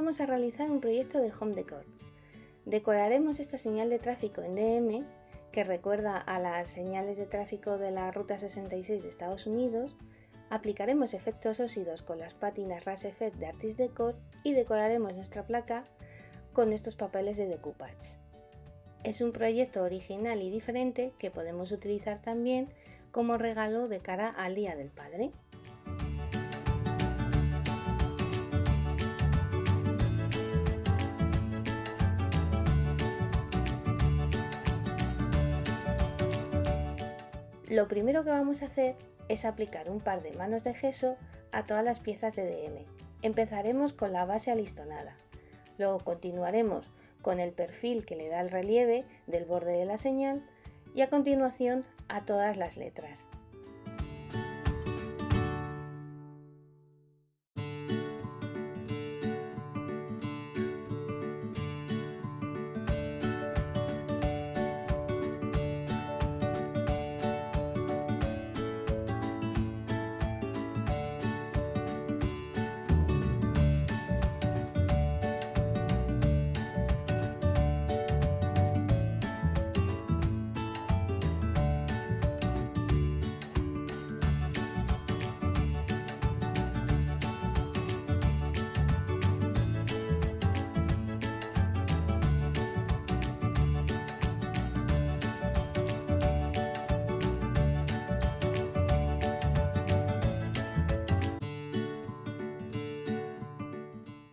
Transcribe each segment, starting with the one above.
vamos a realizar un proyecto de home decor. Decoraremos esta señal de tráfico en DM, que recuerda a las señales de tráfico de la Ruta 66 de Estados Unidos. Aplicaremos efectos óxidos con las pátinas Ras Effect de Artist Decor y decoraremos nuestra placa con estos papeles de decoupage. Es un proyecto original y diferente que podemos utilizar también como regalo de cara al Día del Padre. Lo primero que vamos a hacer es aplicar un par de manos de gesso a todas las piezas de DM. Empezaremos con la base alistonada, luego continuaremos con el perfil que le da el relieve del borde de la señal y a continuación a todas las letras.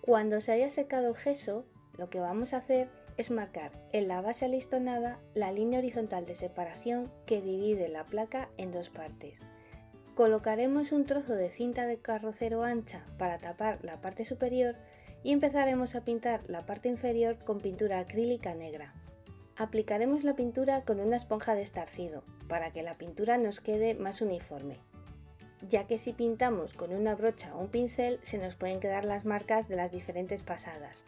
Cuando se haya secado el gesso, lo que vamos a hacer es marcar en la base alistonada la línea horizontal de separación que divide la placa en dos partes. Colocaremos un trozo de cinta de carrocero ancha para tapar la parte superior y empezaremos a pintar la parte inferior con pintura acrílica negra. Aplicaremos la pintura con una esponja de estarcido para que la pintura nos quede más uniforme, ya que si pintamos con una brocha o un pincel se nos pueden quedar las marcas de las diferentes pasadas.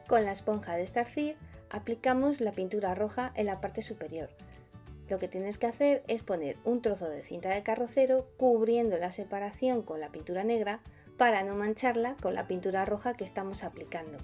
Con la esponja de estarcir aplicamos la pintura roja en la parte superior. Lo que tienes que hacer es poner un trozo de cinta de carrocero cubriendo la separación con la pintura negra para no mancharla con la pintura roja que estamos aplicando.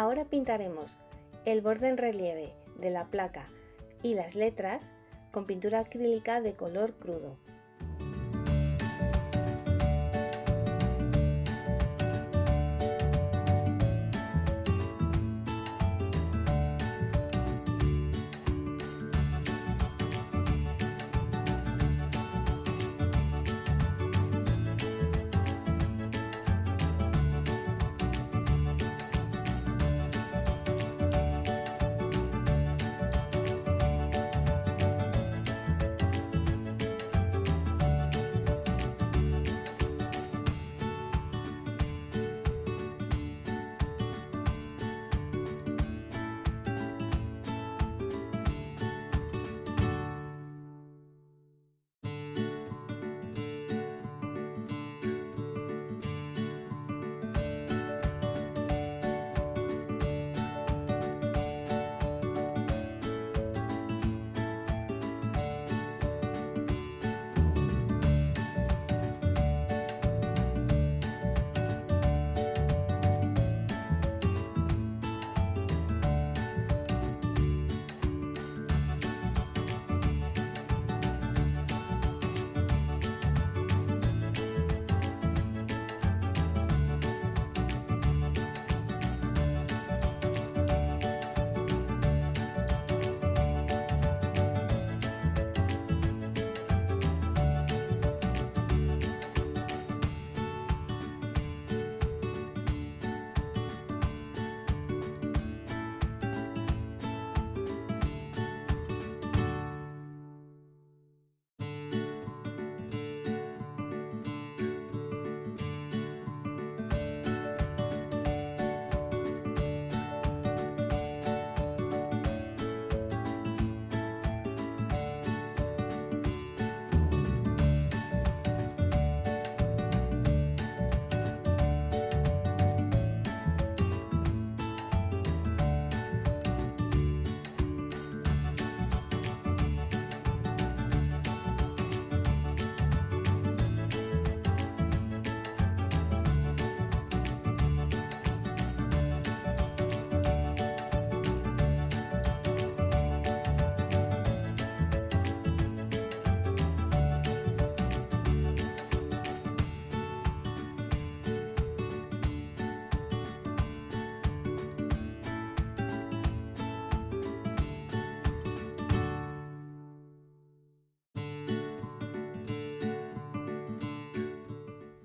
Ahora pintaremos el borde en relieve de la placa y las letras con pintura acrílica de color crudo.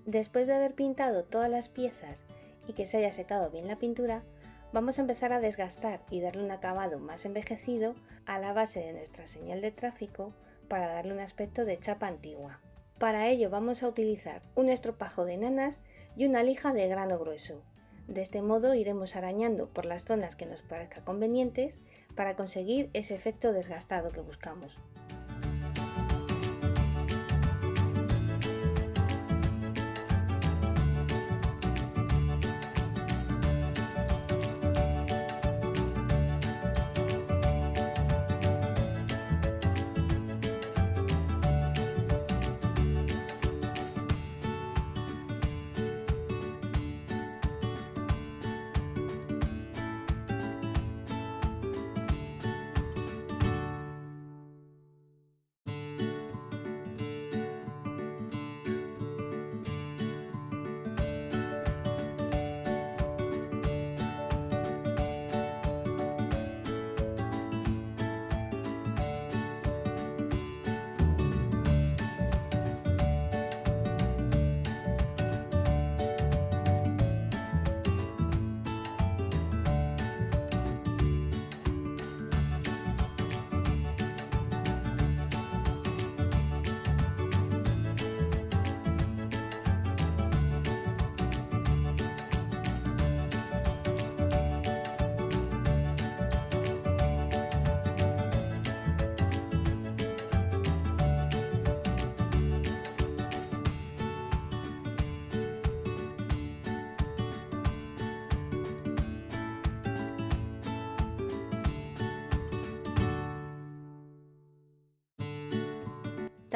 Después de haber pintado todas las piezas y que se haya secado bien la pintura, vamos a empezar a desgastar y darle un acabado más envejecido a la base de nuestra señal de tráfico para darle un aspecto de chapa antigua. Para ello vamos a utilizar un estropajo de nanas y una lija de grano grueso. De este modo iremos arañando por las zonas que nos parezca convenientes para conseguir ese efecto desgastado que buscamos.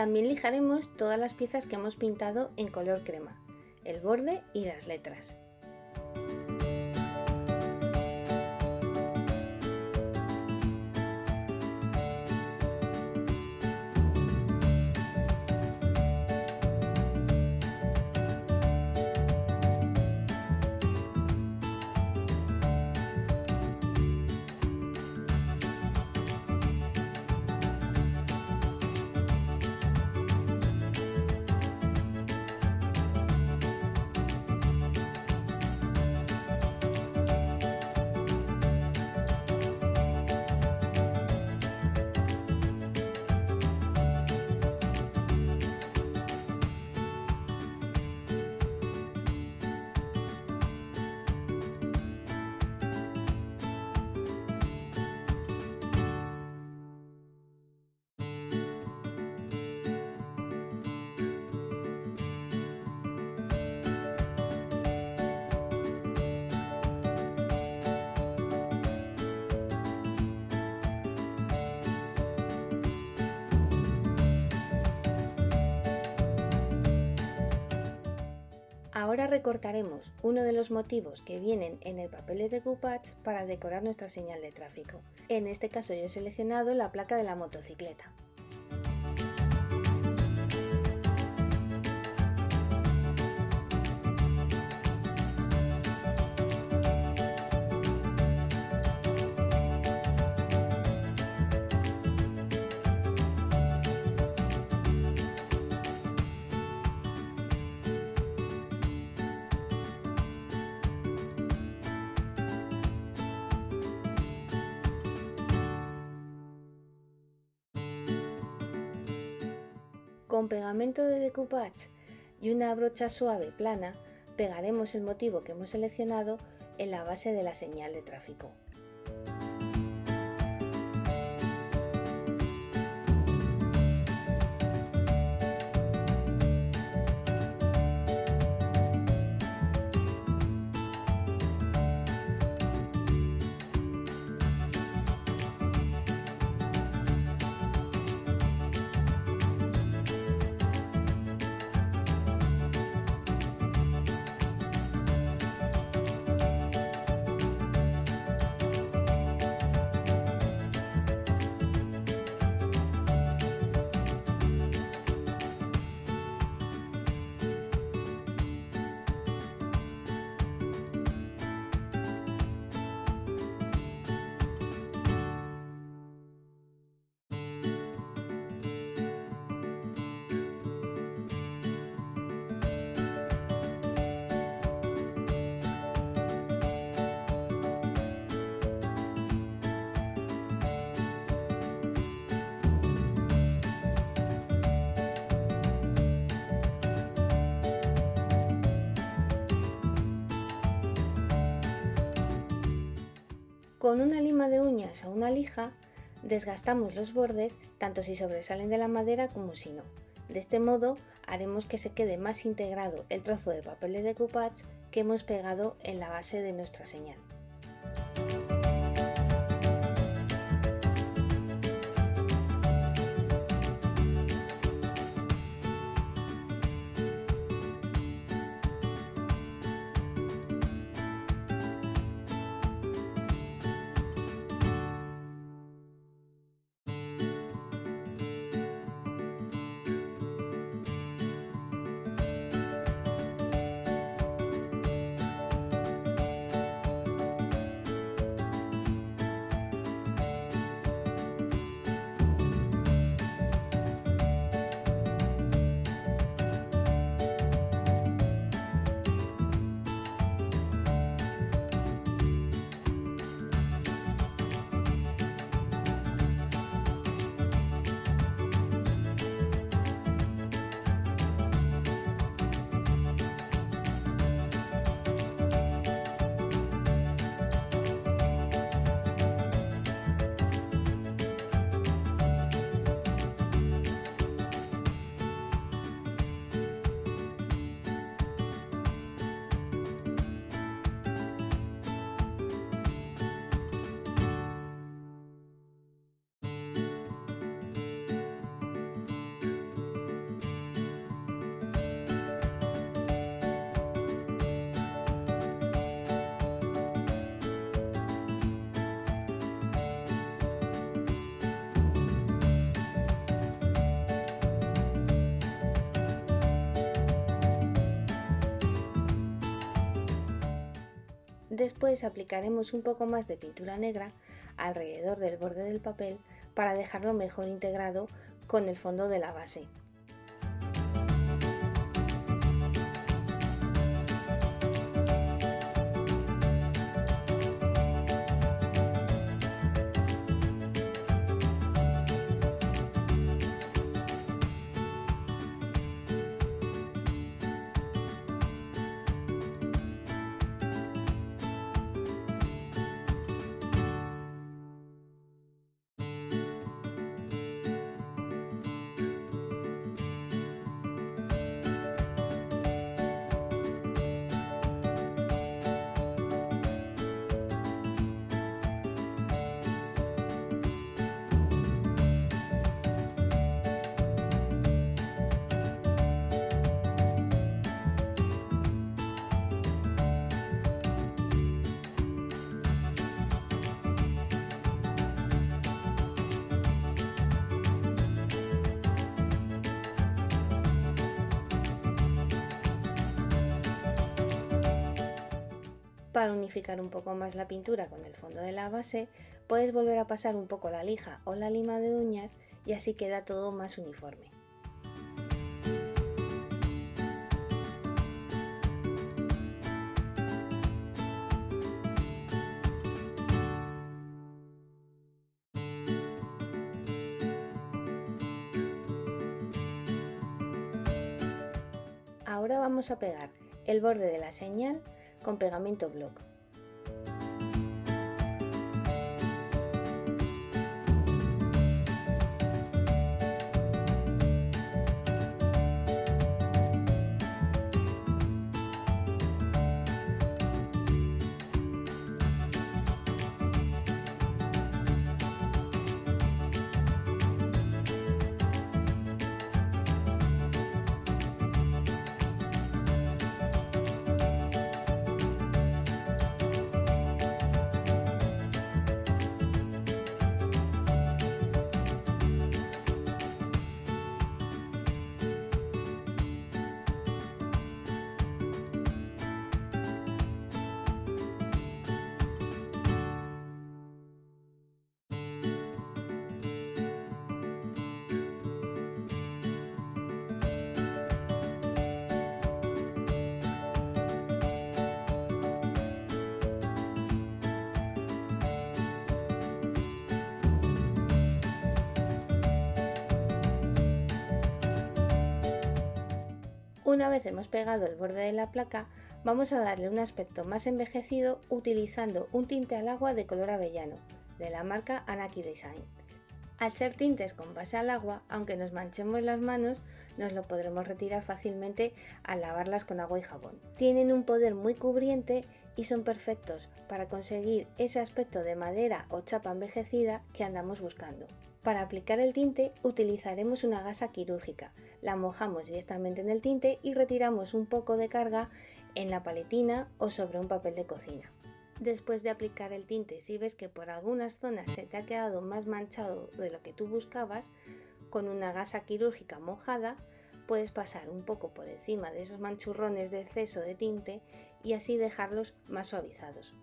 También lijaremos todas las piezas que hemos pintado en color crema, el borde y las letras. Ahora recortaremos uno de los motivos que vienen en el papel de decoupage para decorar nuestra señal de tráfico. En este caso yo he seleccionado la placa de la motocicleta. Con pegamento de decoupage y una brocha suave plana, pegaremos el motivo que hemos seleccionado en la base de la señal de tráfico. Con una lima de uñas o una lija desgastamos los bordes tanto si sobresalen de la madera como si no. De este modo haremos que se quede más integrado el trozo de papel de decoupage que hemos pegado en la base de nuestra señal. Después aplicaremos un poco más de pintura negra alrededor del borde del papel para dejarlo mejor integrado con el fondo de la base. Para unificar un poco más la pintura con el fondo de la base, puedes volver a pasar un poco la lija o la lima de uñas y así queda todo más uniforme. Ahora vamos a pegar el borde de la señal con pegamento block. Una vez hemos pegado el borde de la placa, vamos a darle un aspecto más envejecido utilizando un tinte al agua de color avellano, de la marca Anaki Design. Al ser tintes con base al agua, aunque nos manchemos las manos, nos lo podremos retirar fácilmente al lavarlas con agua y jabón. Tienen un poder muy cubriente y son perfectos para conseguir ese aspecto de madera o chapa envejecida que andamos buscando. Para aplicar el tinte utilizaremos una gasa quirúrgica, la mojamos directamente en el tinte y retiramos un poco de carga en la paletina o sobre un papel de cocina. Después de aplicar el tinte, si ves que por algunas zonas se te ha quedado más manchado de lo que tú buscabas, con una gasa quirúrgica mojada puedes pasar un poco por encima de esos manchurrones de exceso de tinte y así dejarlos más suavizados.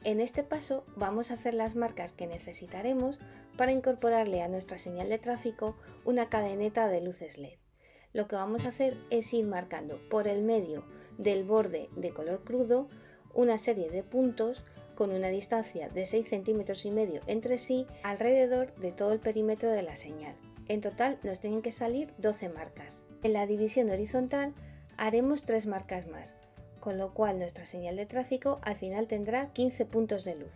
En este paso vamos a hacer las marcas que necesitaremos para incorporarle a nuestra señal de tráfico una cadeneta de luces LED. Lo que vamos a hacer es ir marcando por el medio del borde de color crudo una serie de puntos con una distancia de 6,5 centímetros entre sí alrededor de todo el perímetro de la señal. En total nos tienen que salir 12 marcas. En la división horizontal haremos 3 marcas más, con lo cual nuestra señal de tráfico al final tendrá 15 puntos de luz.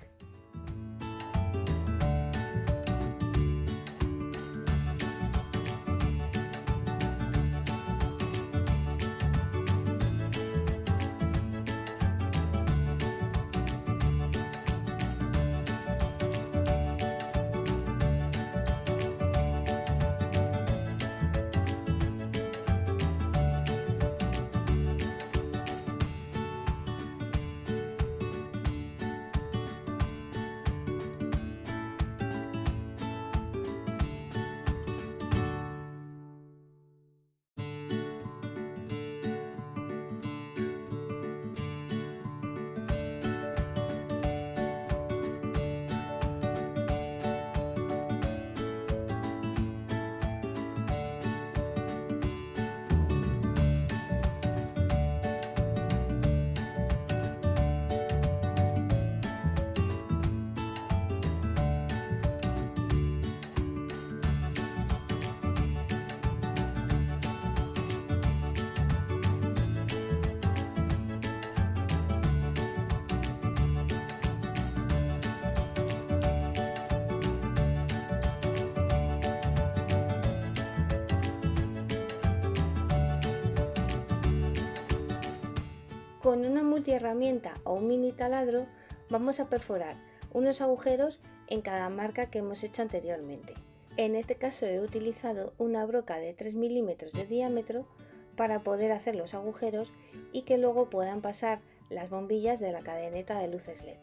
Con una multiherramienta o un mini taladro vamos a perforar unos agujeros en cada marca que hemos hecho anteriormente. En este caso he utilizado una broca de 3 milímetros de diámetro para poder hacer los agujeros y que luego puedan pasar las bombillas de la cadeneta de luces LED.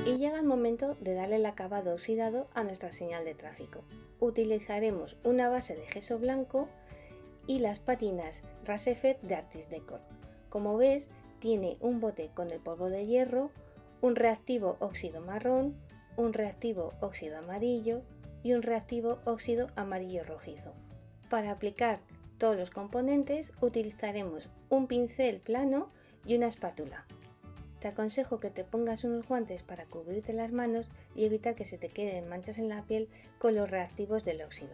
Y llega el momento de darle el acabado oxidado a nuestra señal de tráfico. Utilizaremos una base de gesso blanco y las pátinas Rasefet de Artist Decor. Como ves, tiene un bote con el polvo de hierro, un reactivo óxido marrón, un reactivo óxido amarillo y un reactivo óxido amarillo rojizo. Para aplicar todos los componentes utilizaremos un pincel plano y una espátula. Te aconsejo que te pongas unos guantes para cubrirte las manos y evitar que se te queden manchas en la piel con los reactivos del óxido.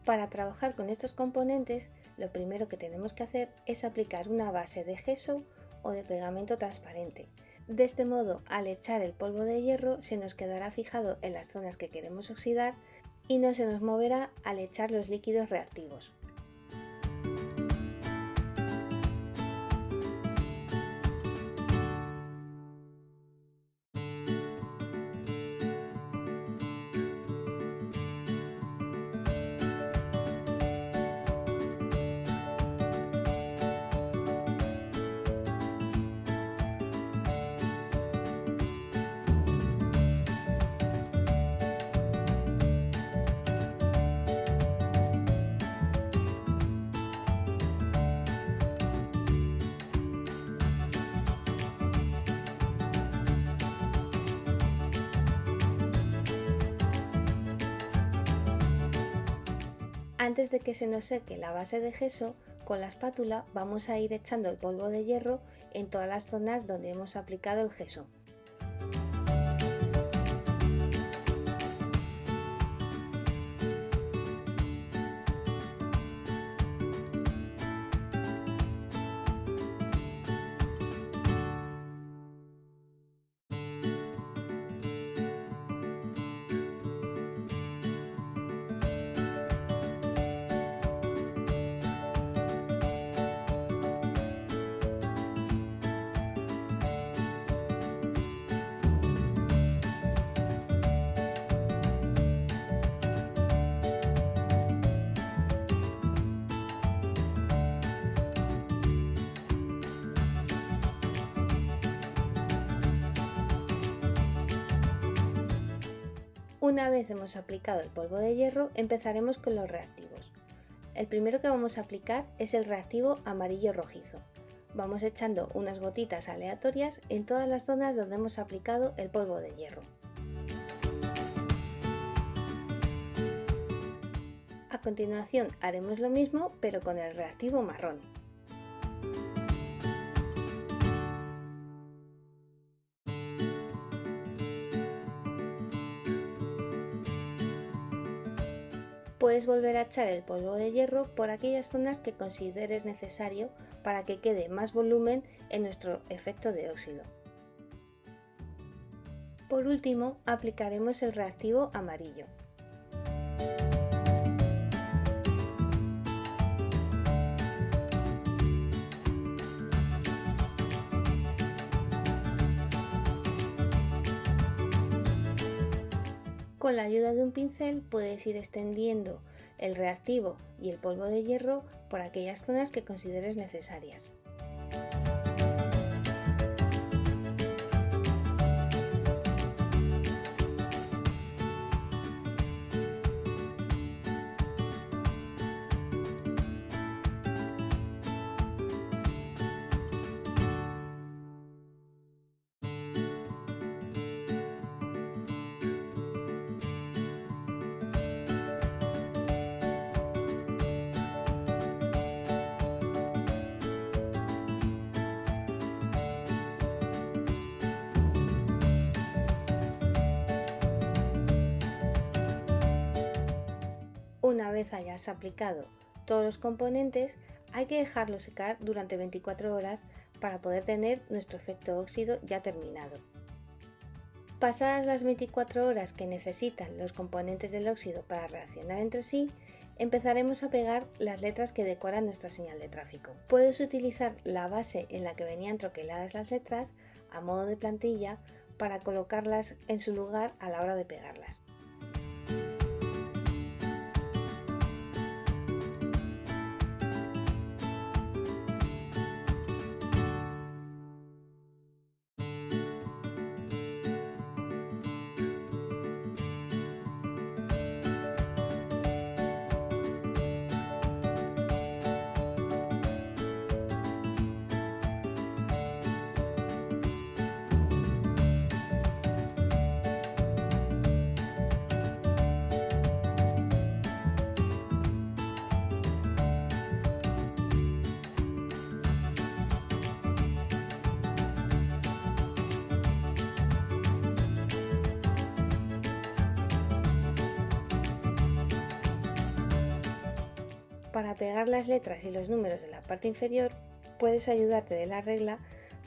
Para trabajar con estos componentes, lo primero que tenemos que hacer es aplicar una base de gesso o de pegamento transparente. De este modo, al echar el polvo de hierro, se nos quedará fijado en las zonas que queremos oxidar y no se nos moverá al echar los líquidos reactivos. Antes de que se nos seque la base de gesso, con la espátula vamos a ir echando el polvo de hierro en todas las zonas donde hemos aplicado el gesso. Una vez hemos aplicado el polvo de hierro, empezaremos con los reactivos. El primero que vamos a aplicar es el reactivo amarillo rojizo. Vamos echando unas gotitas aleatorias en todas las zonas donde hemos aplicado el polvo de hierro. A continuación haremos lo mismo pero con el reactivo marrón. Puedes volver a echar el polvo de hierro por aquellas zonas que consideres necesario para que quede más volumen en nuestro efecto de óxido. Por último, aplicaremos el reactivo amarillo. Con la ayuda de un pincel puedes ir extendiendo el reactivo y el polvo de hierro por aquellas zonas que consideres necesarias. Una vez hayas aplicado todos los componentes, hay que dejarlo secar durante 24 horas para poder tener nuestro efecto óxido ya terminado. Pasadas las 24 horas que necesitan los componentes del óxido para reaccionar entre sí, empezaremos a pegar las letras que decoran nuestra señal de tráfico. Puedes utilizar la base en la que venían troqueladas las letras a modo de plantilla para colocarlas en su lugar a la hora de pegarlas. Para pegar las letras y los números en la parte inferior, puedes ayudarte de la regla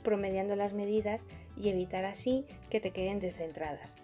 promediando las medidas y evitar así que te queden descentradas.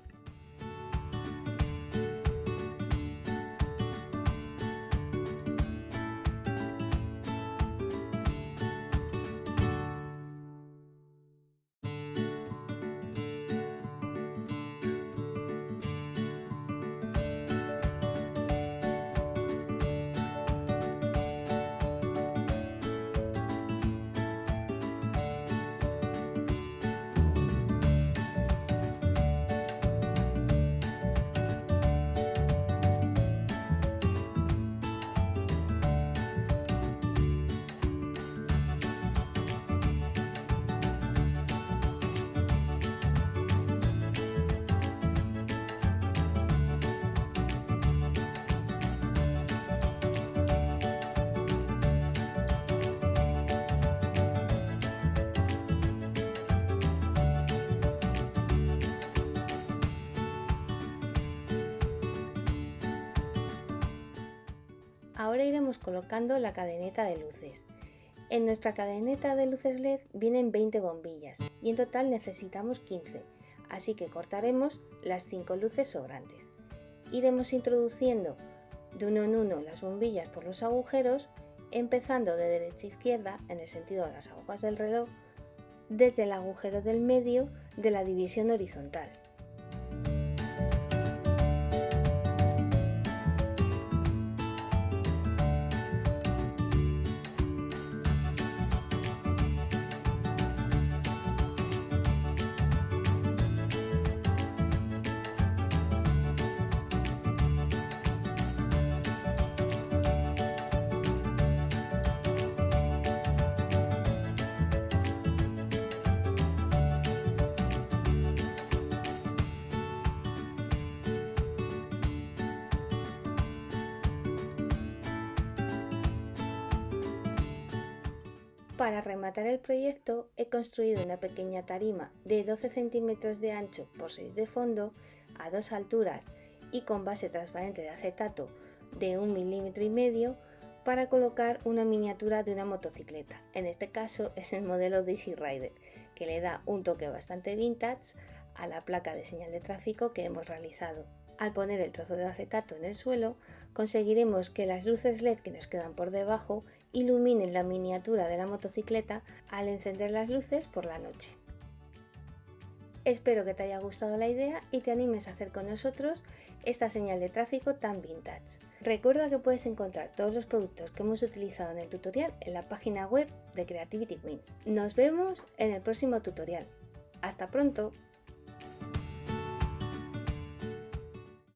Ahora iremos colocando la cadeneta de luces. En nuestra cadeneta de luces LED vienen 20 bombillas y en total necesitamos 15, así que cortaremos las 5 luces sobrantes. Iremos introduciendo de uno en uno las bombillas por los agujeros, empezando de derecha a izquierda en el sentido de las agujas del reloj, desde el agujero del medio de la división horizontal. Para rematar el proyecto he construido una pequeña tarima de 12 centímetros de ancho por 6 de fondo a 2 alturas y con base transparente de acetato de 1,5 milímetros para colocar una miniatura de una motocicleta. En este caso es el modelo Daisy Rider, que le da un toque bastante vintage a la placa de señal de tráfico que hemos realizado. Al poner el trozo de acetato en el suelo, conseguiremos que las luces LED que nos quedan por debajo iluminen la miniatura de la motocicleta al encender las luces por la noche. Espero que te haya gustado la idea y te animes a hacer con nosotros esta señal de tráfico tan vintage. Recuerda que puedes encontrar todos los productos que hemos utilizado en el tutorial en la página web de Creativity Wins. Nos vemos en el próximo tutorial. ¡Hasta pronto!